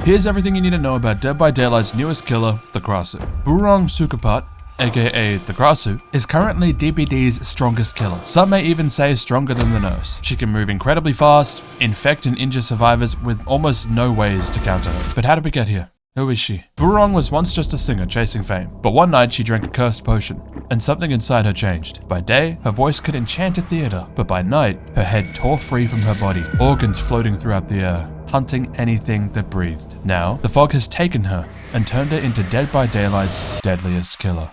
Here's everything you need to know about Dead by Daylight's newest killer, the Krasue. Burong Sukapat, aka the Krasue, is currently DBD's strongest killer. Some may even say stronger than the nurse. She can move incredibly fast, infect and injure survivors with almost no ways to counter her. But how did we get here? Who is she? Burong was once just a singer chasing fame, but one night she drank a cursed potion, and something inside her changed. By day, her voice could enchant a theater, but by night, her head tore free from her body, organs floating throughout the air, hunting anything that breathed. Now, the fog has taken her and turned her into Dead by Daylight's deadliest killer.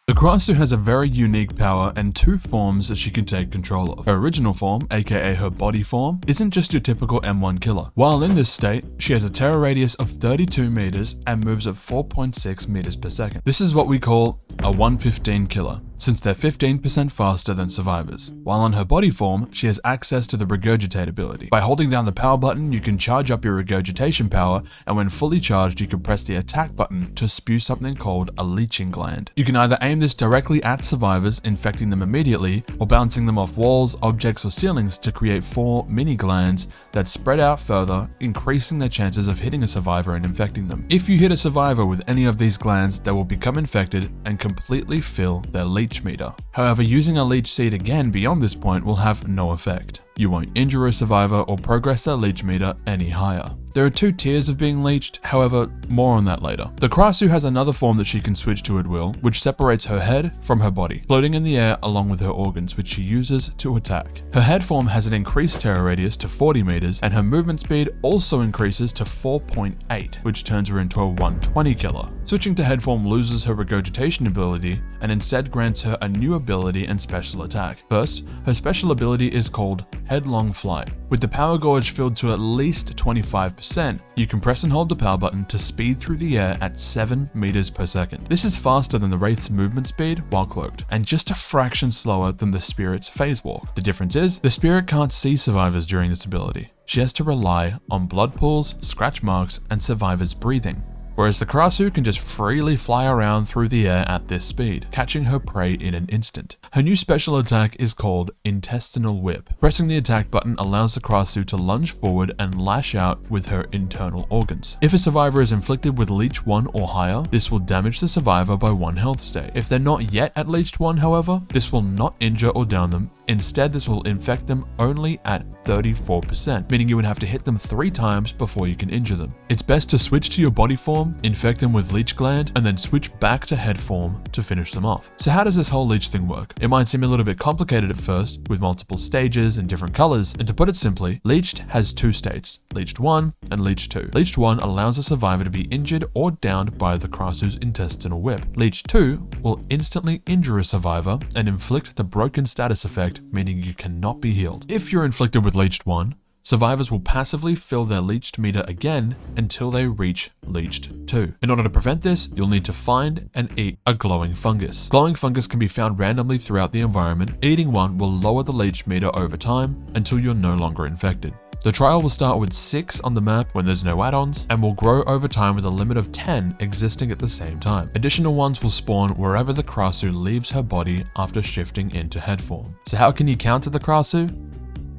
The Krasue has a very unique power and two forms that she can take control of. Her original form, aka her body form, isn't just your typical M1 killer. While in this state, she has a terror radius of 32 meters and moves at 4.6 meters per second. This is what we call a 115 killer, since they're 15% faster than survivors. While on her body form, she has access to the regurgitate ability. By holding down the power button, you can charge up your regurgitation power, and when fully charged, you can press the attack button to spew something called a leeching gland. You can either aim this directly at survivors, infecting them immediately, or bouncing them off walls, objects, or ceilings to create 4 mini glands that spread out further, increasing their chances of hitting a survivor and infecting them. If you hit a survivor with any of these glands, they will become infected and completely fill their leech meter. However, using a leech seed again beyond this point will have no effect. You won't injure a survivor or progress their leech meter any higher. There are 2 tiers of being leeched, however, more on that later. The Krasue has another form that she can switch to at will, which separates her head from her body, floating in the air along with her organs, which she uses to attack. Her head form has an increased terror radius to 40 meters, and her movement speed also increases to 4.8, which turns her into a 120 killer. Switching to head form loses her regurgitation ability, and instead grants her a new ability and special attack. First, her special ability is called Headlong Flight. With the power gauge filled to at least 25%, you can press and hold the power button to speed through the air at 7 meters per second. This is faster than the Wraith's movement speed while cloaked, and just a fraction slower than the Spirit's phase walk. The difference is, the Spirit can't see survivors during this ability. She has to rely on blood pools, scratch marks, and survivors' breathing. Whereas the Krasue can just freely fly around through the air at this speed, catching her prey in an instant. Her new special attack is called Intestinal Whip. Pressing the attack button allows the Krasue to lunge forward and lash out with her internal organs. If a survivor is inflicted with Leech 1 or higher, this will damage the survivor by 1 health state. If they're not yet at Leech 1, however, this will not injure or down them. Instead, this will infect them only at 34%, meaning you would have to hit them 3 times before you can injure them. It's best to switch to your body form, infect them with Leech Gland, and then switch back to head form to finish them off. So how does this whole leech thing work? It might seem a little bit complicated at first, with multiple stages and different colors, and to put it simply, Leeched has 2 states, Leeched 1 and Leeched 2. Leeched 1 allows a survivor to be injured or downed by the Krasue's intestinal whip. Leeched 2 will instantly injure a survivor and inflict the broken status effect, meaning you cannot be healed. If you're inflicted with Leeched 1, survivors will passively fill their leeched meter again until they reach Leeched 2. In order to prevent this, you'll need to find and eat a glowing fungus. Glowing fungus can be found randomly throughout the environment. Eating one will lower the leech meter over time until you're no longer infected. The trial will start with 6 on the map when there's no add-ons, and will grow over time with a limit of 10 existing at the same time. Additional ones will spawn wherever the Krasue leaves her body after shifting into head form. So how can you counter the Krasue?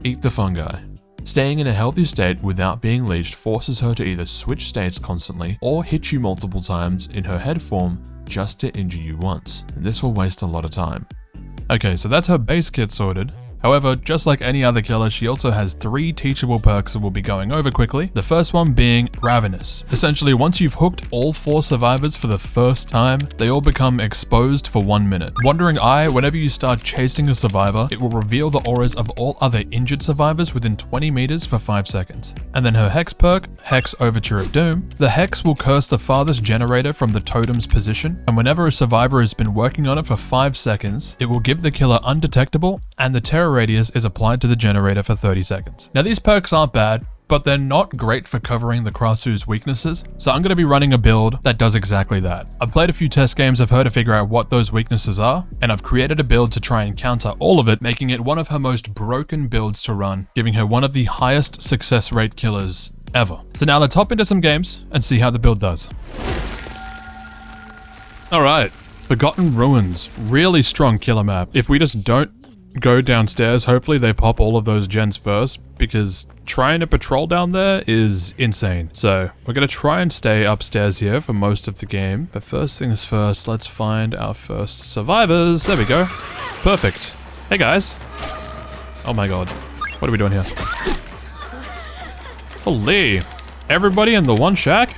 Eat the fungi. Staying in a healthy state without being leeched forces her to either switch states constantly or hit you multiple times in her head form just to injure you once, and this will waste a lot of time. Okay, so that's her base kit sorted. However, just like any other killer, she also has 3 teachable perks that we'll be going over quickly. The first one being Ravenous. Essentially, once you've hooked all 4 survivors for the first time, they all become exposed for 1 minute. Wandering Eye, whenever you start chasing a survivor, it will reveal the auras of all other injured survivors within 20 meters for 5 seconds. And then her Hex perk, Hex Overture of Doom. The Hex will curse the farthest generator from the totem's position, and whenever a survivor has been working on it for 5 seconds, it will give the killer undetectable, and the terror radius is applied to the generator for 30 seconds. Now these perks aren't bad, but they're not great for covering the Krasue's weaknesses, so I'm going to be running a build that does exactly that. I've played a few test games of her to figure out what those weaknesses are, and I've created a build to try and counter all of it, making it one of her most broken builds to run, giving her one of the highest success rate killers ever. So now let's hop into some games and see how the build does. Alright, Forgotten Ruins, really strong killer map. If we just don't go downstairs. Hopefully they pop all of those gens first, because trying to patrol down there is insane. So we're gonna try and stay upstairs here for most of the game. But first things first, let's find our first survivors. There we go. Perfect. Hey guys. Oh my god. What are we doing here? Holy. Everybody in the one shack?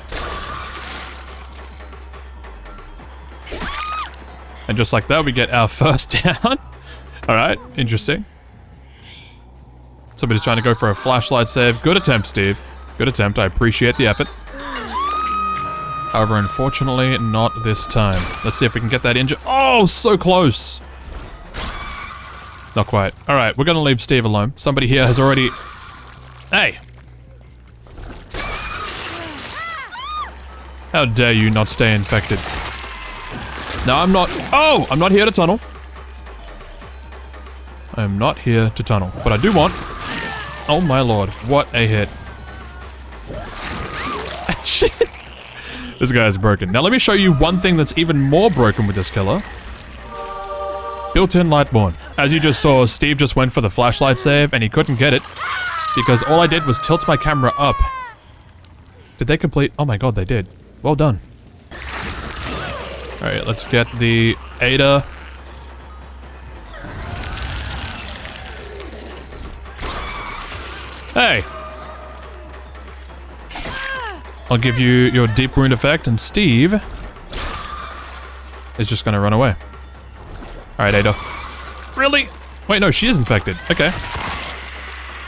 And just like that, we get our first down. Alright, interesting. Somebody's trying to go for a flashlight save. Good attempt, Steve. Good attempt. I appreciate the effort. However, unfortunately, not this time. Let's see if we can get that injured. Oh, so close. Not quite. Alright, we're gonna leave Steve alone. Somebody here has already... Hey! How dare you not stay infected? No, I'm not... Oh! I'm not here to tunnel. I am not here to tunnel. But I do want... Oh my lord. What a hit. Shit. This guy is broken. Now let me show you one thing that's even more broken with this killer. Built-in Lightborn. As you just saw, Steve just went for the flashlight save and he couldn't get it because all I did was tilt my camera up. Did they complete? Oh my god, they did. Well done. Alright, let's get the Ada. Hey! I'll give you your deep wound effect, and Steve is just gonna run away. Alright, Ada. Really? Wait, no, she is infected. Okay.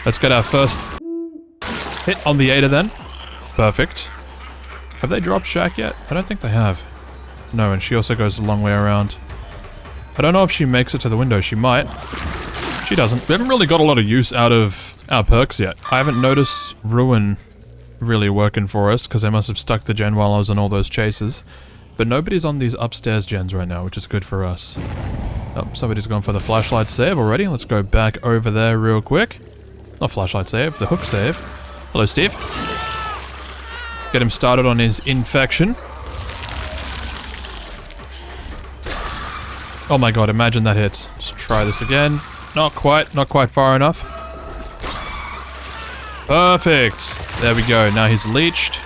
Let's get our first hit on the Ada then. Perfect. Have they dropped Shaq yet? I don't think they have. No, and she also goes a long way around. I don't know if she makes it to the window. She might. She doesn't. We haven't really got a lot of use out of our perks yet. I haven't noticed Ruin really working for us, because I must have stuck the gen while I was on all those chases. But nobody's on these upstairs gens right now, which is good for us. Oh, somebody's gone for the flashlight save already. Let's go back over there real quick. Not flashlight save, the hook save. Hello, Steve. Get him started on his infection. Oh my god, imagine that hits. Let's try this again. Not quite far enough. Perfect. There we go. Now he's leeched.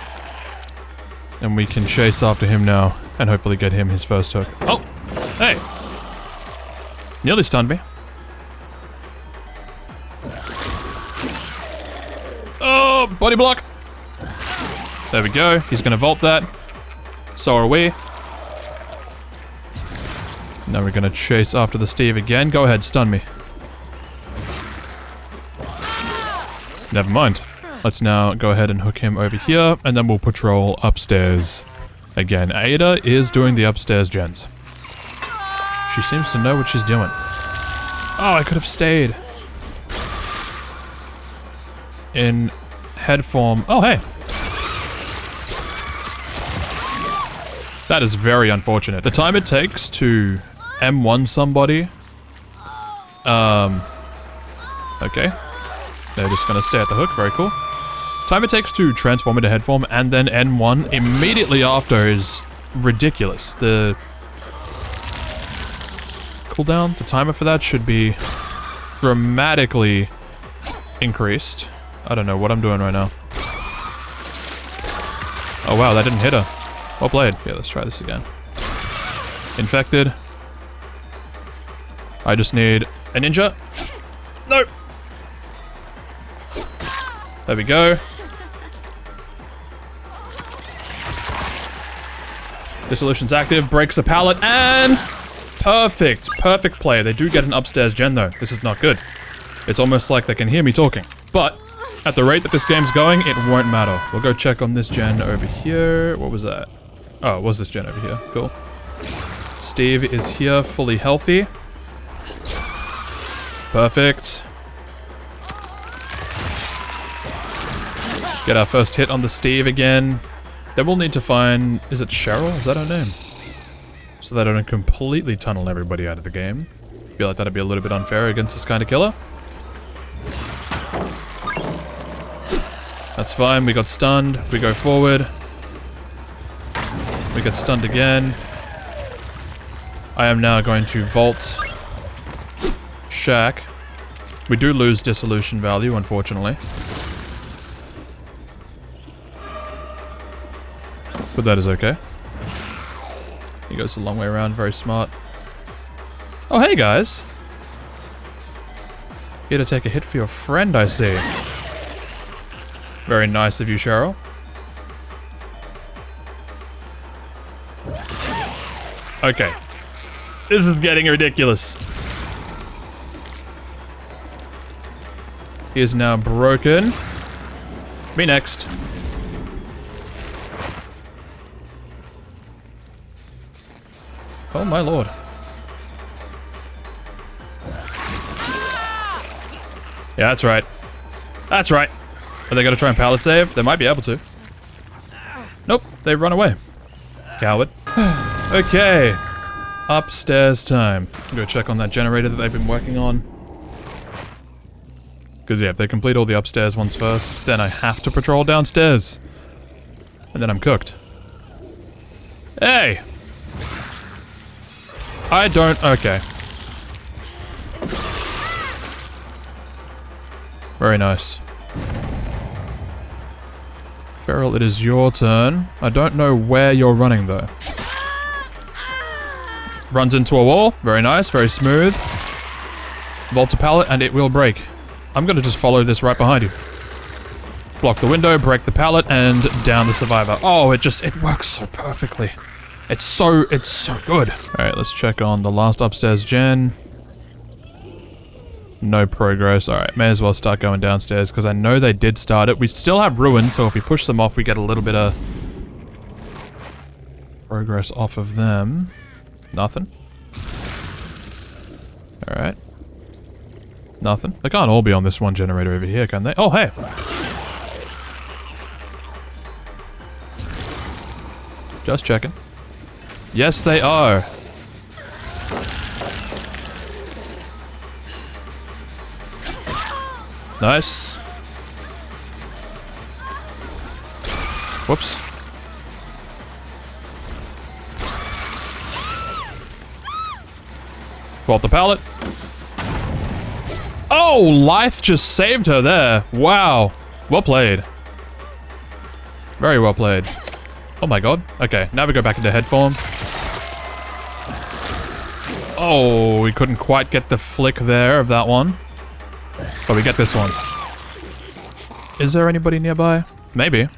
And we can chase after him now and hopefully get him his first hook. Oh, hey. Nearly stunned me. Oh, body block. There we go. He's gonna vault that. So are we. Now we're gonna chase after the Steve again. Go ahead, stun me. Never mind. Let's now go ahead and hook him over here, and then we'll patrol upstairs. Again, Ada is doing the upstairs gens. She seems to know what she's doing. Oh, I could have stayed. In head form. Oh, hey. That is very unfortunate. The time it takes to M1 somebody. Okay. They're just gonna stay at the hook. Very cool. Time it takes to transform into head form and then N1 immediately after is ridiculous. The cooldown, the timer for that should be dramatically increased. I don't know what I'm doing right now. Oh wow, that didn't hit her. Well played. Yeah, let's try this again. Infected. I just need a ninja. Nope. There we go. Dissolution's active, breaks the pallet, and... Perfect. Perfect play. They do get an upstairs gen though. This is not good. It's almost like they can hear me talking. But, at the rate that this game's going, it won't matter. We'll go check on this gen over here. What was that? Oh, it was this gen over here. Cool. Steve is here, fully healthy. Perfect. Get our first hit on the Steve again. Then we'll need to find... Is it Cheryl? Is that her name? So that I don't completely tunnel everybody out of the game. Feel like that'd be a little bit unfair against this kind of killer. That's fine. We got stunned. We go forward. We get stunned again. I am now going to vault shack. We do lose dissolution value, unfortunately. But that is okay. He goes a long way around, very smart. Oh, hey guys. Here to take a hit for your friend, I see. Very nice of you, Cheryl. Okay. This is getting ridiculous. He is now broken. Me next. Oh my lord. Yeah, that's right. That's right. Are they gonna try and pallet save? They might be able to. Nope, they've run away. Coward. Okay. Upstairs time. Go check on that generator that they've been working on. Because yeah, if they complete all the upstairs ones first, then I have to patrol downstairs. And then I'm cooked. Hey! I don't... Okay. Very nice. Cheryl, it is your turn. I don't know where you're running though. Runs into a wall. Very nice, very smooth. Vault a pallet and it will break. I'm gonna just follow this right behind you. Block the window, break the pallet, and down the survivor. Oh, it works so perfectly. It's so good. Alright, let's check on the last upstairs gen. No progress. Alright, may as well start going downstairs because I know they did start it. We still have ruins, so if we push them off, we get a little bit of progress off of them. Nothing. Alright. Nothing. They can't all be on this one generator over here, can they? Oh, hey! Just checking. Yes, they are. Nice. Whoops. Vault the pallet. Oh, life just saved her there. Wow. Well played. Very well played. Oh my god. Okay, now we go back into head form. Oh, we couldn't quite get the flick there of that one. But we get this one. Is there anybody nearby? Maybe.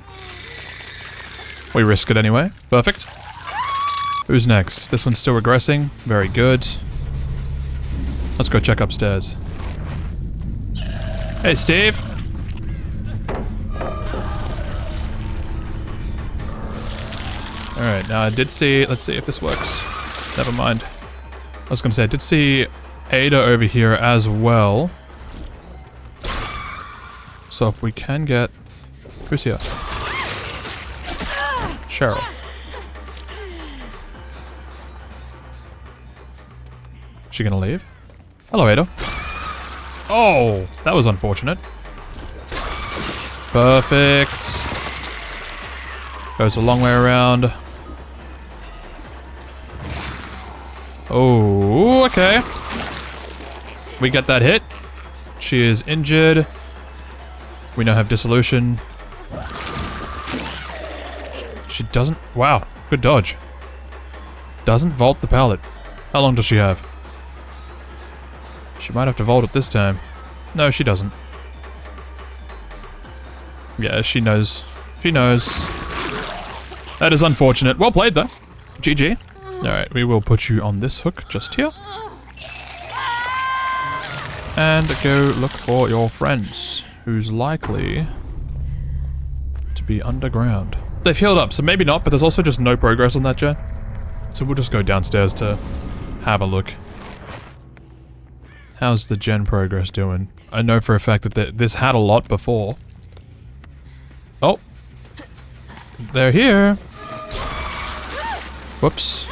We risk it anyway. Perfect. Who's next? This one's still regressing. Very good. Let's go check upstairs. Hey, Steve. Alright, now I did see... Let's see if this works. Never mind. I was gonna say, I did see Ada over here as well. So if we can get... Who's here? Cheryl. Is she gonna leave? Hello, Ada. Oh, that was unfortunate. Perfect. Goes a long way around. Oh, okay. We get that hit. She is injured. We now have Dissolution. She doesn't... Wow, good dodge. Doesn't vault the pallet. How long does she have? She might have to vault it this time. No, she doesn't. Yeah, she knows. She knows. That is unfortunate. Well played, though. GG. Alright, we will put you on this hook just here. And go look for your friends, who's likely to be underground. They've healed up, so maybe not, but there's also just no progress on that gen. So we'll just go downstairs to have a look. How's the gen progress doing? I know for a fact that this had a lot before. Oh. They're here. Whoops.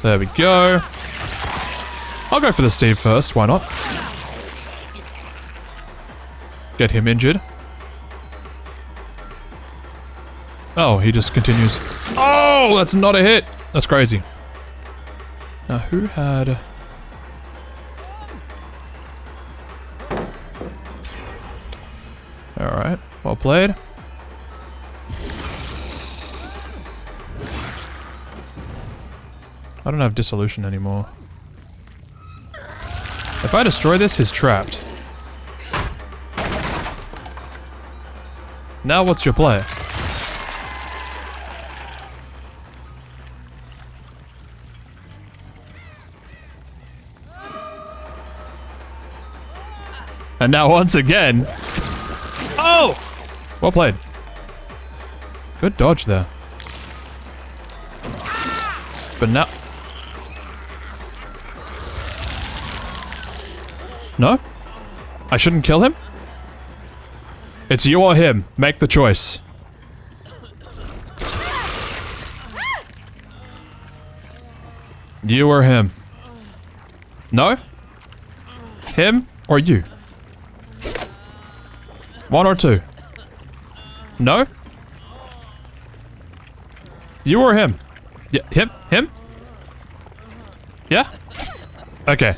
There we go. I'll go for the Steve first, why not? Get him injured. Oh, he just continues. Oh, that's not a hit. That's crazy. Now, who had... played. I don't have Dissolution anymore. If I destroy this, he's trapped. Now what's your play? And now once again... Oh! Well played. Good dodge there. But now... No? I shouldn't kill him? It's you or him. Make the choice. You or him? No? Him or you? One or two? No? You or him? Yeah, him? Him? Yeah? Okay.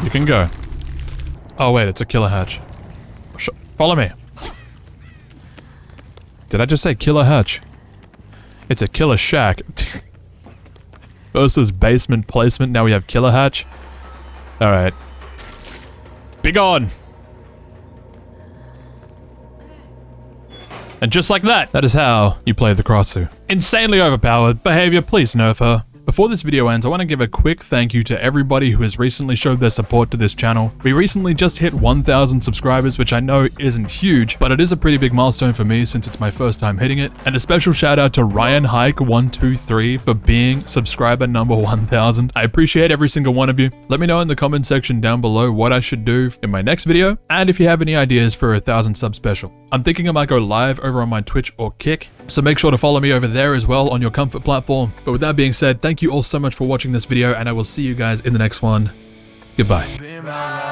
You can go. Oh wait, it's a killer hatch. Follow me. Did I just say killer hatch? It's a killer shack. Versus basement placement, now we have killer hatch. Alright. Be gone! And just like that, that is how you play the Krasue. Insanely overpowered behavior, please nerf her. Before this video ends, I want to give a quick thank you to everybody who has recently showed their support to this channel. We recently just hit 1,000 subscribers, which I know isn't huge, but it is a pretty big milestone for me since it's my first time hitting it. And a special shout out to Ryan Hike 123 for being subscriber number 1,000. I appreciate every single one of you. Let me know in the comment section down below what I should do in my next video, and if you have any ideas for a 1,000 sub special. I'm thinking I might go live over on my Twitch or Kick, so make sure to follow me over there as well on your comfort platform. But with that being said, thank you all so much for watching this video, and I will see you guys in the next one. Goodbye.